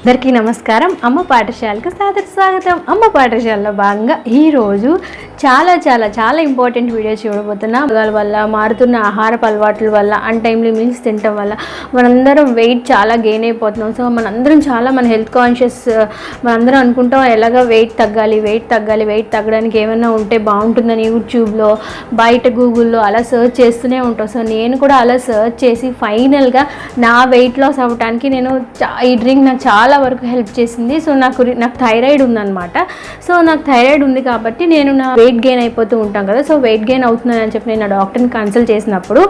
అందరికీ నమస్కారం. అమ్మ పాఠశాలకు స్వాగతం. అమ్మ పాఠశాలలో భాగంగా ఈరోజు చాలా ఇంపార్టెంట్ వీడియో చూడబోతున్నా. వల్ల మారుతున్న ఆహారపు అలవాట్ల వల్ల అన్టైమ్లీ మీల్స్ తినటం వల్ల మనందరం వెయిట్ చాలా గెయిన్ అయిపోతున్నాం. సో మనందరం మన హెల్త్ కాన్షియస్, మనందరం అనుకుంటాం ఎలాగ వెయిట్ తగ్గడానికి ఏమైనా ఉంటే బాగుంటుందని యూట్యూబ్లో, బయట గూగుల్లో అలా సర్చ్ చేస్తూనే ఉంటాం. సో నేను కూడా అలా సర్చ్ చేసి ఫైనల్గా నా వెయిట్ లాస్ అవ్వడానికి ఈ డ్రింక్ నాకు చాలా వరకు హెల్ప్ చేసింది. సో నాకు థైరాయిడ్ ఉందన్నమాట. సో నాకు థైరాయిడ్ ఉంది కాబట్టి నేను నా వెయిట్ గెయిన్ అయిపోతూ ఉంటాం కదా. సో వెయిట్ గెయిన్ అవుతుందని చెప్పి నేను నా డాక్టర్ని కన్సల్ట్ చేసినప్పుడు,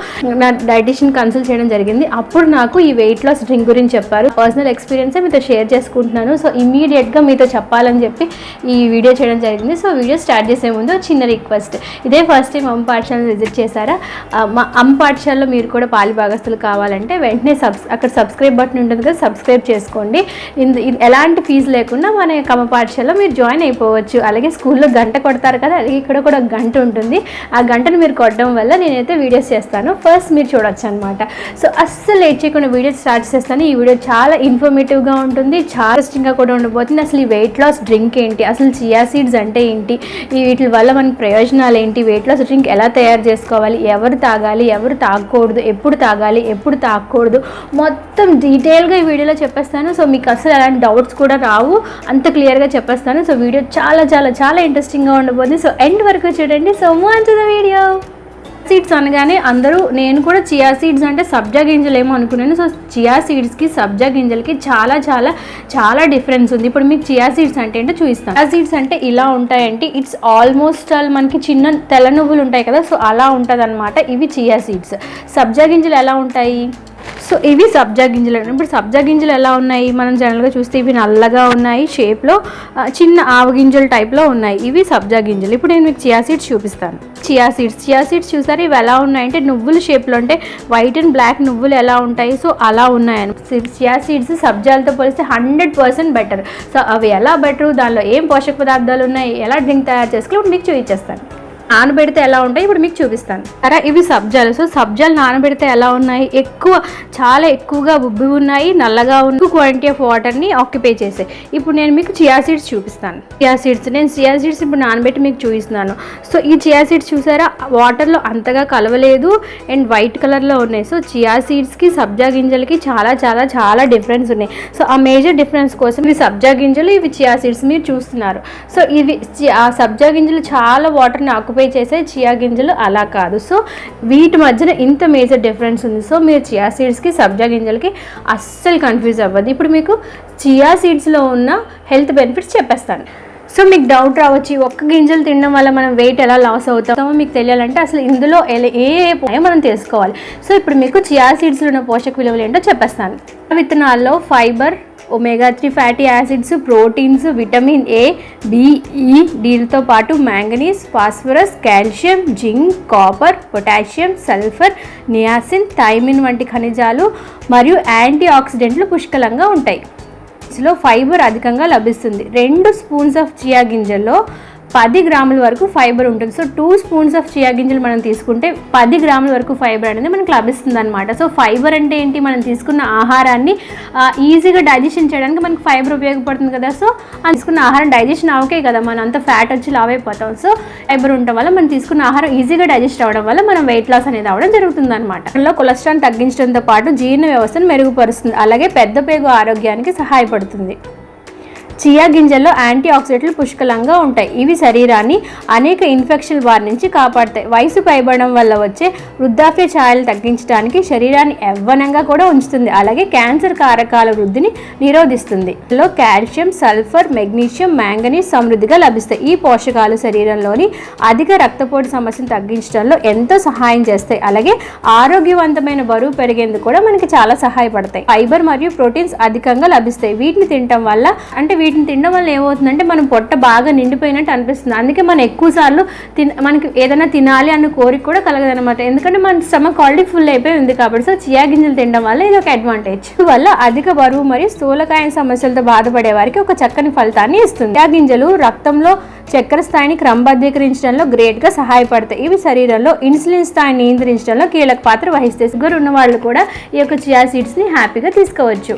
నా డైటిషియన్ కన్సల్ట్ చేయడం జరిగింది. అప్పుడు నాకు ఈ వెయిట్ లాస్ డ్రింక్ గురించి చెప్పారు. పర్సనల్ ఎక్స్పీరియన్సే మీతో షేర్ చేసుకుంటున్నాను. సో ఇమీడియట్గా మీతో చెప్పాలని చెప్పి ఈ వీడియో చేయడం జరిగింది. సో వీడియో స్టార్ట్ చేసే ముందు చిన్న రిక్వెస్ట్, ఇదే ఫస్ట్ టైం అమ్మ పాఠశాలను విజిట్ చేశారా? మా అమ్మ పాఠశాలలో మీరు కూడా పాలి భాగస్తులు కావాలంటే వెంటనే అక్కడ సబ్స్క్రైబ్ బటన్ ఉంటుంది కదా, సబ్స్క్రైబ్ చేసుకోండి. ఎలాంటి ఫీజు లేకుండా మన అమ్మ పాఠశాలలో మీరు జాయిన్ అయిపోవచ్చు. అలాగే స్కూల్లో గంట కొడతారు కదా, అలాగే ఇక్కడ కూడా ఒక గంట ఉంటుంది. ఆ గంటను మీరు కొట్టడం వల్ల నేనైతే వీడియోస్ చేస్తాను, ఫస్ట్ మీరు చూడొచ్చు అనమాట. సో అస్సలు లేట్ చేయకుండా వీడియోస్ స్టార్ట్ చేస్తాను. ఈ వీడియో చాలా ఇన్ఫర్మేటివ్గా ఉంటుంది, చాలా ఇంట్రెస్టింగ్గా కూడా ఉండబోతుంది. అసలు ఈ వెయిట్ లాస్ డ్రింక్ ఏంటి, అసలు చియా సీడ్స్ అంటే ఏంటి, వీటి వల్ల మనకి ప్రయోజనాలు ఏంటి, వెయిట్ లాస్ డ్రింక్ ఎలా తయారు చేసుకోవాలి, ఎవరు తాగాలి, ఎవరు తాగకూడదు, ఎప్పుడు తాగాలి, ఎప్పుడు తాగకూడదు, మొత్తం డీటెయిల్గా ఈ వీడియోలో చెప్పేస్తాను. సో మీకు అసలు అలాంటి డౌట్స్ కూడా రావు, అంత క్లియర్గా చెప్పేస్తాను. సో వీడియో చాలా ఇంట్రెస్టింగ్గా ఉండబోతుంది. సో ఎండ్ వరకు చూడండి. So move on to the video. Seeds అనగానే అందరూ, నేను కూడా చియా సీడ్స్ అంటే సబ్జా గింజలు ఏమో అనుకున్నాను. సో చియా సీడ్స్కి సబ్జా గింజలకి చాలా డిఫరెన్స్ ఉంది. ఇప్పుడు మీకు చియా సీడ్స్ అంటే ఏంటో చూపిస్తాను. చియా సీడ్స్ అంటే ఇలా ఉంటాయంటే ఇట్స్ ఆల్మోస్ట్ మనకి చిన్న తెల్ల నువ్వులు ఉంటాయి కదా, సో అలా ఉంటుంది అనమాట. ఇవి చియా సీడ్స్. సబ్జా గింజలు ఎలా ఉంటాయి? సో ఇవి సబ్జా గింజలు. ఇప్పుడు సబ్జా గింజలు ఎలా ఉన్నాయి, మనం జనరల్గా చూస్తే ఇవి నల్లగా ఉన్నాయి, షేప్లో చిన్న ఆవ గింజల టైప్లో ఉన్నాయి. ఇవి సబ్జా గింజలు. ఇప్పుడు నేను మీకు చియా సీడ్స్ చూపిస్తాను. చియా సీడ్స్ చూసారు, ఇవి ఎలా ఉన్నాయంటే నువ్వుల షేప్లో ఉంటాయి. వైట్ అండ్ బ్లాక్ నువ్వులు ఎలా ఉంటాయి, సో అలా ఉన్నాయని. చియా సీడ్స్ సబ్జాలతో పోలిస్తే 100% బెటర్. సో అవి ఎలా బెటర్, దానిలో ఏం పోషక పదార్థాలు ఉన్నాయి, ఎలా డ్రింక్ తయారు చేసుకోవాలి మీకు చూపించేస్తాను. నానబెడితే ఎలా ఉంటాయి ఇప్పుడు మీకు చూపిస్తాను. సరే, ఇవి సబ్జాలు. సో సబ్జాలు నానబెడితే ఎలా ఉన్నాయి, చాలా ఎక్కువగా ఉబ్బి ఉన్నాయి, నల్లగా ఉన్న క్వాంటిటీ ఆఫ్ వాటర్ని ఆక్యుపై చేసాయి. ఇప్పుడు నేను మీకు చియా సీడ్స్ చూపిస్తాను. నేను చియా సీడ్స్ ఇప్పుడు నానబెట్టి మీకు చూపిస్తున్నాను. సో ఈ చియా సీడ్స్ చూసారా, వాటర్లో అంతగా కలవలేదు అండ్ వైట్ కలర్లో ఉన్నాయి. సో చియా సీడ్స్కి సబ్జా గింజలకి చాలా డిఫరెన్స్ ఉన్నాయి. సో ఆ మేజర్ డిఫరెన్స్ కోసం ఇవి సబ్జా గింజలు, ఇవి చియా సీడ్స్ మీరు చూస్తున్నారు. సో ఇవి సబ్జా గింజలు చాలా వాటర్ని ఆక్యుపై చేసే, చియా గింజలు అలా కాదు. సో వీటి మధ్యన ఇంత మేజర్ డిఫరెన్స్ ఉంది. సో మీరు చియా సీడ్స్కి సబ్జా గింజలకి అస్సలు కన్ఫ్యూజ్ అవ్వద్దు. ఇప్పుడు మీకు చియా సీడ్స్లో ఉన్న హెల్త్ బెనిఫిట్స్ చెప్పేస్తాను. సో మీకు డౌట్ రావచ్చు, ఒక్క గింజలు తినడం వల్ల మనం వెయిట్ ఎలా లాస్ అవుతామో మీకు తెలియాలంటే అసలు ఇందులో ఏ మనం తెలుసుకోవాలి. సో ఇప్పుడు మీకు చియా సీడ్స్లో ఉన్న పోషక విలువలు ఏంటో చెప్పేస్తాను. విత్తనాల్లో fibre, omega-3 fatty acids, proteins, vitamin A, B, E, డీలతో పాటు manganese, phosphorus, calcium, zinc, copper, potassium, sulphur, niacin, thiamine వంటి ఖనిజాలు మరియు యాంటీ ఆక్సిడెంట్లు పుష్కలంగా ఉంటాయి. ఇందులో ఫైబర్ అధికంగా లభిస్తుంది. 2 స్పూన్స్ ఆఫ్ చియా గింజల్లో 10 గ్రాముల వరకు ఫైబర్ ఉంటుంది. సో 2 స్పూన్స్ ఆఫ్ చియా గింజలు మనం తీసుకుంటే 10 గ్రాముల వరకు ఫైబర్ అనేది మనకు లభిస్తుంది అనమాట. సో ఫైబర్ అంటే ఏంటి, మనం తీసుకున్న ఆహారాన్ని ఈజీగా డైజెషన్ చేయడానికి మనకు ఫైబర్ ఉపయోగపడుతుంది కదా. సో తీసుకున్న ఆహారం డైజెషన్ అవకే కదా మనం అంత ఫ్యాట్ వచ్చి లావ్ అయిపోతాం. సో ఫైబర్ ఉండడం వల్ల మనం తీసుకున్న ఆహారం ఈజీగా డైజెస్ట్ అవ్వడం వల్ల మనం వెయిట్ లాస్ అనేది అవ్వడం జరుగుతుంది అనమాట. అందులో కొలెస్ట్రాల్ తగ్గించడంతో పాటు జీర్ణ వ్యవస్థను మెరుగుపరుస్తుంది, అలాగే పెద్ద పేగు ఆరోగ్యానికి సహాయపడుతుంది. చియా గింజల్లో యాంటీ ఆక్సిడెంట్లు పుష్కలంగా ఉంటాయి. ఇవి శరీరాన్ని అనేక ఇన్ఫెక్షన్ బారి నుంచి కాపాడతాయి. వయసు పైబడడం వల్ల వచ్చే వృద్ధాప్య ఛాయలు తగ్గించడానికి, శరీరాన్ని యవ్వనంగా కూడా ఉంచుతుంది, అలాగే క్యాన్సర్ కారకాల వృద్ధిని నిరోధిస్తుంది. ఇందులో కాల్షియం, సల్ఫర్, మెగ్నీషియం, మ్యాంగనీస్ సమృద్ధిగా లభిస్తాయి. ఈ పోషకాలు శరీరంలోని అధిక రక్తపోటు సమస్యను తగ్గించడంలో ఎంతో సహాయం చేస్తాయి, అలాగే ఆరోగ్యవంతమైన బరువు పెరిగేందుకు కూడా మనకి చాలా సహాయపడతాయి. ఫైబర్ మరియు ప్రోటీన్స్ అధికంగా లభిస్తాయి. వీటిని తినడం వల్ల వీటిని తినడం వల్ల ఏమవుతుందంటే మనం పొట్ట బాగా నిండిపోయినట్టు అనిపిస్తుంది. అందుకే మనం ఎక్కువ సార్లు మనకి ఏదైనా తినాలి అన్న కోరిక కూడా కలగదనమాట, ఎందుకంటే మన స్టమక్ ఆల్రెడీ ఫుల్ అయిపోయి ఉంది కాబట్టి. సో చియా గింజలు తినడం వల్ల ఇది ఒక అడ్వాంటేజ్. వల్ల అధిక బరువు మరియు స్థూలకాయ సమస్యలతో బాధపడే వారికి ఒక చక్కని ఫలితాన్ని ఇస్తుంది. చియా గింజలు రక్తంలో చక్కెర స్థాయిని క్రమబద్ధీకరించడంలో గ్రేట్గా సహాయపడతాయి. ఇవి శరీరంలో ఇన్సులిన్ స్థాయిని నియంత్రించడంలో కీలక పాత్ర వహిస్తాయి. షుగర్ ఉన్న వాళ్ళు కూడా ఈ యొక్క చియా సీడ్స్ని హ్యాపీగా తీసుకోవచ్చు.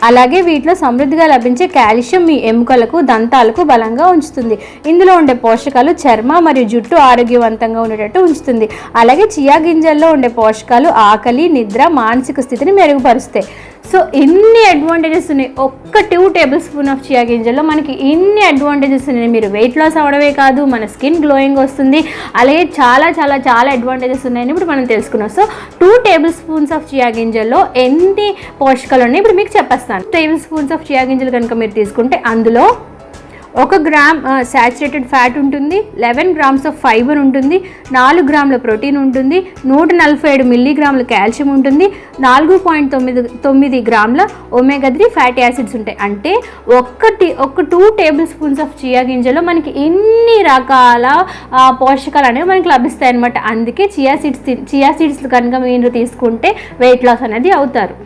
అలాగే వీటిలో సమృద్ధిగా లభించే కాల్షియం మీ ఎముకలకు, దంతాలకు బలంగా ఉంచుతుంది. ఇందులో ఉండే పోషకాలు చర్మ మరియు జుట్టు ఆరోగ్యవంతంగా ఉండేటట్టు ఉంచుతుంది. అలాగే చియా గింజల్లో ఉండే పోషకాలు ఆకలి, నిద్ర, మానసిక స్థితిని మెరుగుపరుస్తాయి. సో ఇన్ని అడ్వాంటేజెస్ ఉన్నాయి. ఒక్క 2 టేబుల్ స్పూన్ ఆఫ్ చియా గింజల్లో మనకి ఇన్ని అడ్వాంటేజెస్ ఉన్నాయి. మీరు వెయిట్ లాస్ అవ్వడమే కాదు, మన స్కిన్ గ్లోయింగ్ వస్తుంది. అలాగే చాలా చాలా చాలా అడ్వాంటేజెస్ ఉన్నాయని ఇప్పుడు మనం తెలుసుకున్నాం. So 2 table spoons of chia గింజల్లో ఎన్ని పోషకాలు ఉన్నాయి ఇప్పుడు మీకు చెప్పేస్తాను. టేబుల్ స్పూన్స్ ఆఫ్ చియా గింజలు కనుక మీరు తీసుకుంటే అందులో 1 గ్రామ్ సాచురేటెడ్ ఫ్యాట్ ఉంటుంది, 11 గ్రామ్స్ ఆఫ్ ఫైబర్ ఉంటుంది, 4 గ్రాముల ప్రోటీన్ ఉంటుంది, 147 మిల్లీగ్రాముల కాల్షియం ఉంటుంది, 4.9 గ్రాముల ఒమేగా 3 ఫ్యాటీ యాసిడ్స్ ఉంటాయి. అంటే ఒక 2 టేబుల్ స్పూన్స్ ఆఫ్ చియా గింజలో మనకి ఇన్ని రకాల పోషకాలు అనేవి మనకి లభిస్తాయి అన్నమాట. అందుకే చియా సీడ్స్ కనుక మీరు తీసుకుంటే వెయిట్ లాస్ అనేది అవుతారు.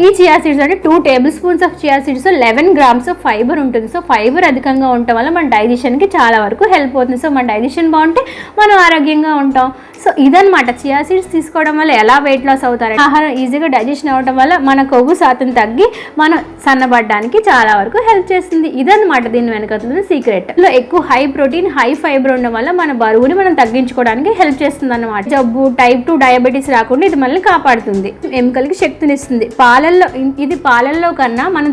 ఈ చియా సీడ్స్ అంటే 2 table spoons of chia seeds 11 grams of fibre ఉంటుంది. సో ఫైబర్ అధికంగా ఉండటం వల్ల మన డైజెషన్కి చాలా వరకు హెల్ప్ అవుతుంది. సో మన డైజెషన్ బాగుంటే మనం ఆరోగ్యంగా ఉంటాం. సో ఇదనమాట చియా సీడ్స్ తీసుకోవడం వల్ల ఎలా వెయిట్ లాస్ అవుతారంటే ఆహారం ఈజీగా డైజెషన్ అవ్వడం వల్ల మన కొవ్వు శాతం తగ్గి మనం సన్నబడడానికి చాలా వరకు హెల్ప్ చేస్తుంది. ఇదనమాట దీని వెనకతున్న సీక్రెట్. ఇందులో ఎక్కువ హై ప్రోటీన్, హై ఫైబర్ ఉండడం వల్ల మన బరువుని మనం తగ్గించుకోవడానికి హెల్ప్ చేస్తుంది అన్నమాట. జబ్బు, టైప్ 2 డయాబెటీస్ రాకుండా ఇది మనల్ని కాపాడుతుంది. ఎముకలకి శక్తినిస్తుంది. పాలల్లో కన్నా మనం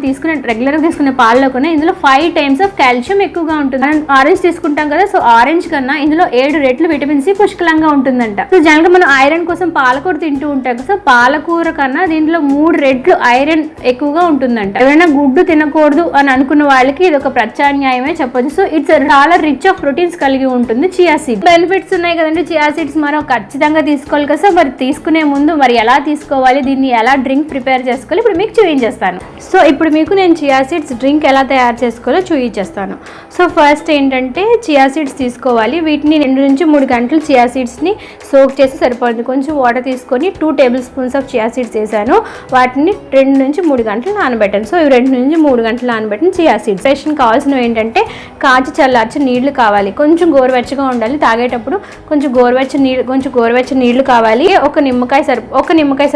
రెగ్యులర్గా తీసుకునే పాలలో కన్నా ఇందులో 5 టైమ్స్ ఆఫ్ కాల్షియం ఎక్కువగా ఉంటుంది. మనం ఆరెంజ్ తీసుకుంటాం కదా, సో ఆరెంజ్ కన్నా ఇందులో 7 రెట్లు విటమిన్ సి పుష్కలంగా ఉంటుందంట. సో జనరల్గా మనం ఐరన్ కోసం పాలకూర తింటూ ఉంటాం కదా, సో పాలకూర కన్నా దీంట్లో 3 రెట్లు ఐరన్ ఎక్కువగా ఉంటుందంట. ఎవరైనా గుడ్డు తినకూడదు అని అనుకున్న వాళ్ళకి ఇది ఒక ప్రత్యామ్నాయమే చెప్పొచ్చు. సో ఇట్స్ చాలా రిచ్ ఆఫ్ ప్రోటీన్స్ కలిగి ఉంటుంది చియా సీడ్స్. బెనిఫిట్స్ ఉన్నాయి కదండి చియా సీడ్స్, మనం ఖచ్చితంగా తీసుకోవాలి కదా. సో మరి తీసుకునే ముందు మరి ఎలా తీసుకోవాలి, దీన్ని ఎలా డ్రింక్ ప్రిపేర్ చేసుకోవాలి ఇప్పుడు మీకు చూపించేస్తాను. సో ఇప్పుడు మీకు నేను చియా సీడ్స్ డ్రింక్ ఎలా తయారు చేసుకోవాలో చూపించేస్తాను. సో ఫస్ట్ ఏంటంటే చియా సీడ్స్ తీసుకోవాలి. వీటిని 2 నుంచి 3 గంటలు చియా సీడ్స్ని సోక్ చేసి సరిపోతుంది. కొంచెం వాటర్ తీసుకొని 2 table spoons of chia seeds వేసాను. వాటిని 2 నుంచి 3 గంటలు నానబెట్టాను. సో ఇవి 2 నుంచి 3 గంటలు నానబెట్టిన చియా సీడ్స్. రేషన్ కావాల్సినవి ఏంటంటే కాచి చల్లార్చి నీళ్లు కావాలి. కొంచెం గోరువెచ్చగా ఉండాలి. తాగేటప్పుడు కొంచెం గోరువెచ్చని నీళ్లు కావాలి. ఒక నిమ్మకాయ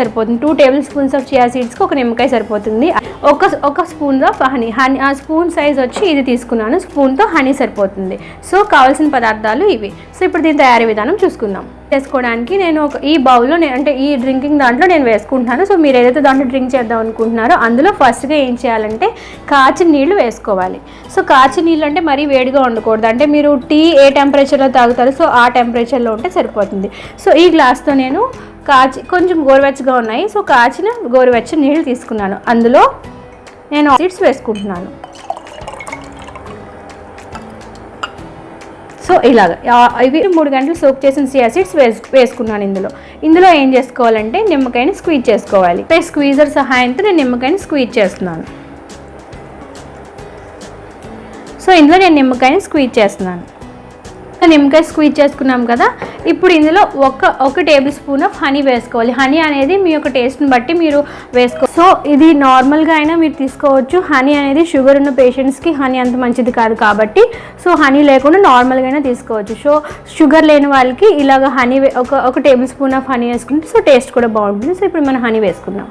సరిపోతుంది. 2 టేబుల్ స్పూన్స్ ఆఫ్ చియా సీడ్స్కి ఒక నిమ్మకాయ సరిపోతుంది. ఒక స్పూన్ ఆఫ్ హనీ. ఆ స్పూన్ సైజ్ వచ్చి ఇది తీసుకున్నాను. స్పూన్తో హనీ సరిపోతుంది. సో కావాల్సిన పదార్థాలు ఇవి. సో ఇప్పుడు దీని తయారీ విధానం చూసుకుందాం. చేసుకోవడానికి నేను ఈ బౌల్లో అంటే ఈ డ్రింకింగ్ దాంట్లో నేను వేసుకుంటున్నాను. సో మీరు ఏదైతే దాంట్లో డ్రింక్ చేద్దాం అనుకుంటున్నారో అందులో ఫస్ట్గా ఏం చేయాలంటే కాచిన నీళ్లు వేసుకోవాలి. సో కాచిన నీళ్ళు అంటే మరీ వేడిగా ఉండకూడదు. అంటే మీరు టీ ఏ టెంపరేచర్లో తాగుతారో సో ఆ టెంపరేచర్లో ఉంటే సరిపోతుంది. సో ఈ గ్లాస్తో నేను కొంచెం గోరువెచ్చగా ఉన్నాయి. సో కాచిన గోరువెచ్చని నీళ్ళు తీసుకున్నాను. అందులో నేను సీడ్స్ వేసుకుంటున్నాను. సో ఇలాగ ఇవి 3 గంటలు సోక్ చేసిన చియా సీడ్స్ వేసుకున్నాను. ఇందులో ఏం చేసుకోవాలంటే నిమ్మకాయని స్క్వీజ్ చేసుకోవాలి. స్క్వీజర్ సహాయంతో నేను నిమ్మకాయని స్క్వీజ్ చేస్తున్నాను. సో ఇందులో నేను నిమ్మకాయని స్క్వీజ్ చేస్తున్నాను. నిమ్మకాయ స్క్వీజ్ చేసుకున్నాం కదా, ఇప్పుడు ఇందులో ఒక టేబుల్ స్పూన్ ఆఫ్ హనీ వేసుకోవాలి. హనీ అనేది మీ యొక్క టేస్ట్ని బట్టి మీరు సో ఇది నార్మల్గా అయినా మీరు తీసుకోవచ్చు. హనీ అనేది షుగర్ ఉన్న పేషెంట్స్కి హనీ అంత మంచిది కాదు కాబట్టి సో హనీ లేకుండా నార్మల్గా అయినా తీసుకోవచ్చు. సో షుగర్ లేని వాళ్ళకి ఇలాగ హనీ ఒక టేబుల్ స్పూన్ ఆఫ్ హనీ వేసుకుంటే సో టేస్ట్ కూడా బాగుంటుంది. సో ఇప్పుడు మనం హనీ వేసుకుందాం.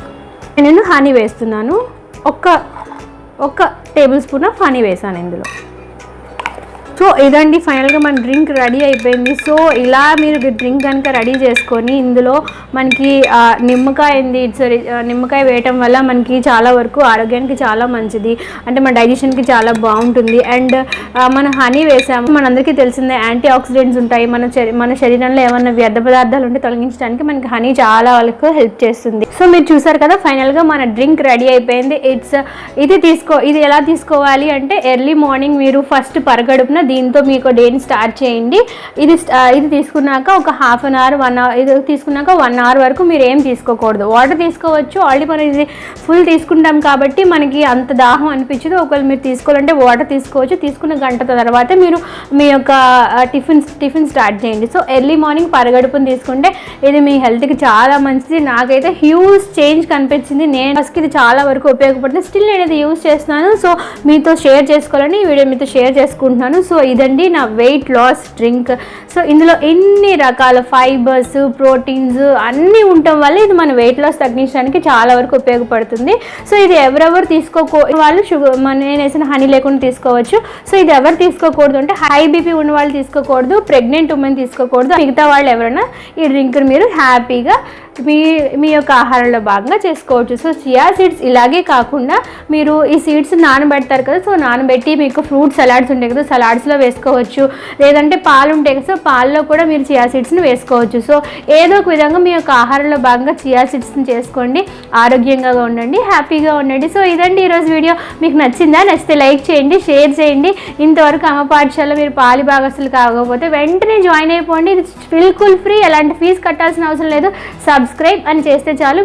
నేను హనీ వేస్తున్నాను. ఒక టేబుల్ స్పూన్ ఆఫ్ హనీ వేసాను ఇందులో. సో ఇదండి ఫైనల్గా మన డ్రింక్ రెడీ అయిపోయింది. సో ఇలా మీరు డ్రింక్ కనుక రెడీ చేసుకొని ఇందులో మనకి నిమ్మకాయ వేయటం వల్ల మనకి చాలా వరకు ఆరోగ్యానికి చాలా మంచిది. అంటే మన డైజెషన్కి చాలా బాగుంటుంది. అండ్ మనం హనీ వేసాము, మనందరికీ తెలిసిందే యాంటీ ఆక్సిడెంట్స్ ఉంటాయి. మన శరీరంలో ఏమైనా వ్యర్థ పదార్థాలు ఉంటే తొలగించడానికి మనకి హనీ చాలా వరకు హెల్ప్ చేస్తుంది. సో మీరు చూసారు కదా ఫైనల్గా మన డ్రింక్ రెడీ అయిపోయింది. ఇది ఎలా తీసుకోవాలి అంటే ఎర్లీ మార్నింగ్ మీరు ఫస్ట్ పరగడుపున దీంతో మీకు డేని స్టార్ట్ చేయండి. ఇది తీసుకున్నాక ఒక హాఫ్ అన్ అవర్ 1 అవర్ ఇది తీసుకున్నాక 1 అవర్ వరకు మీరు ఏం తీసుకోకూడదు. వాటర్ తీసుకోవచ్చు. ఆల్రెడీ మనం ఇది ఫుల్ తీసుకుంటాం కాబట్టి మనకి అంత దాహం అనిపించదు. ఒకవేళ మీరు తీసుకోవాలంటే వాటర్ తీసుకోవచ్చు. తీసుకున్న గంట తర్వాత మీరు మీ యొక్క టిఫిన్ స్టార్ట్ చేయండి. సో ఎర్లీ మార్నింగ్ పరగడుపుని తీసుకుంటే ఇది మీ హెల్త్కి చాలా మంచిది. నాకైతే హ్యూజ్ చేంజ్ కనిపించింది. నేను ఫస్ట్కి ఇది చాలా వరకు ఉపయోగపడుతుంది. స్టిల్ నేను ఇది యూజ్ చేస్తున్నాను. సో మీతో షేర్ చేసుకోవాలని ఈ వీడియో మీతో షేర్ చేసుకుంటున్నాను. సో సో ఇదండి నా వెయిట్ లాస్ డ్రింక్. సో ఇందులో ఎన్ని రకాల ఫైబర్స్, ప్రోటీన్స్ అన్నీ ఉండటం వల్ల ఇది మన వెయిట్ లాస్ తగ్గించడానికి చాలా వరకు ఉపయోగపడుతుంది. సో ఇది ఎవరెవరు వాళ్ళు షుగర్ నేను వేసిన హనీ లేకుండా తీసుకోవచ్చు. సో ఇది ఎవరు తీసుకోకూడదు అంటే హై బీపీ ఉన్న వాళ్ళు తీసుకోకూడదు, ప్రెగ్నెంట్ ఉమెన్ తీసుకోకూడదు. మిగతా వాళ్ళు ఎవరైనా ఈ డ్రింక్ని మీరు హ్యాపీగా మీ యొక్క ఆహారంలో భాగంగా చేసుకోవచ్చు. సో చియా సీడ్స్ ఇలాగే కాకుండా మీరు ఈ సీడ్స్ నానబెడతారు కదా, సో నానబెట్టి మీకు ఫ్రూట్ సలాడ్స్ ఉంటాయి కదా, సలాడ్స్లో వేసుకోవచ్చు. లేదంటే పాలు ఉంటాయి కదా, సో పాల్లో కూడా మీరు చియా సీడ్స్ని వేసుకోవచ్చు. సో ఏదో ఒక విధంగా మీ యొక్క ఆహారంలో భాగంగా చియా సీడ్స్ని చేసుకోండి. ఆరోగ్యంగా ఉండండి, హ్యాపీగా ఉండండి. సో ఇదండి ఈరోజు వీడియో. మీకు నచ్చిందా? నచ్చితే లైక్ చేయండి, షేర్ చేయండి. ఇంతవరకు అమ్మ పాఠశాలలో మీరు పాలి భాగస్తులు కాకపోతే వెంటనే జాయిన్ అయిపోండి. ఇది బిల్కుల్ ఫ్రీ, ఎలాంటి ఫీజు కట్టాల్సిన అవసరం లేదు. సబ్స్క్రైబ్ అని చేస్తే చాలు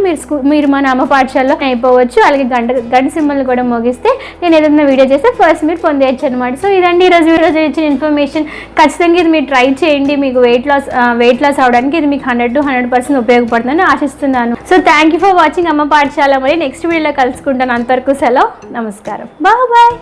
మీరు మన అమ్మ పాఠశాలలో అయిపోవచ్చు. అలాగే గంట సింబల్ని కూడా మోగిస్తే నేను ఏదైనా వీడియో చేస్తే ఫస్ట్ మీరు పొందేయచ్చు అనమాట. సో ఇదండి ఈరోజు ఇచ్చిన ఇన్ఫర్మేషన్. ఖచ్చితంగా ఇది మీరు ట్రై చేయండి. మీకు వెయిట్ లాస్ అవడానికి ఇది మీకు 100 to 100% ఉపయోగపడుతుందని ఆశిస్తున్నాను. So thank you for watching అమ్మ పాఠశాల. మరి నెక్స్ట్ వీడియోలో కలుసుకుంటాను. అంతవరకు సెలవు, నమస్కారం, బాయ్.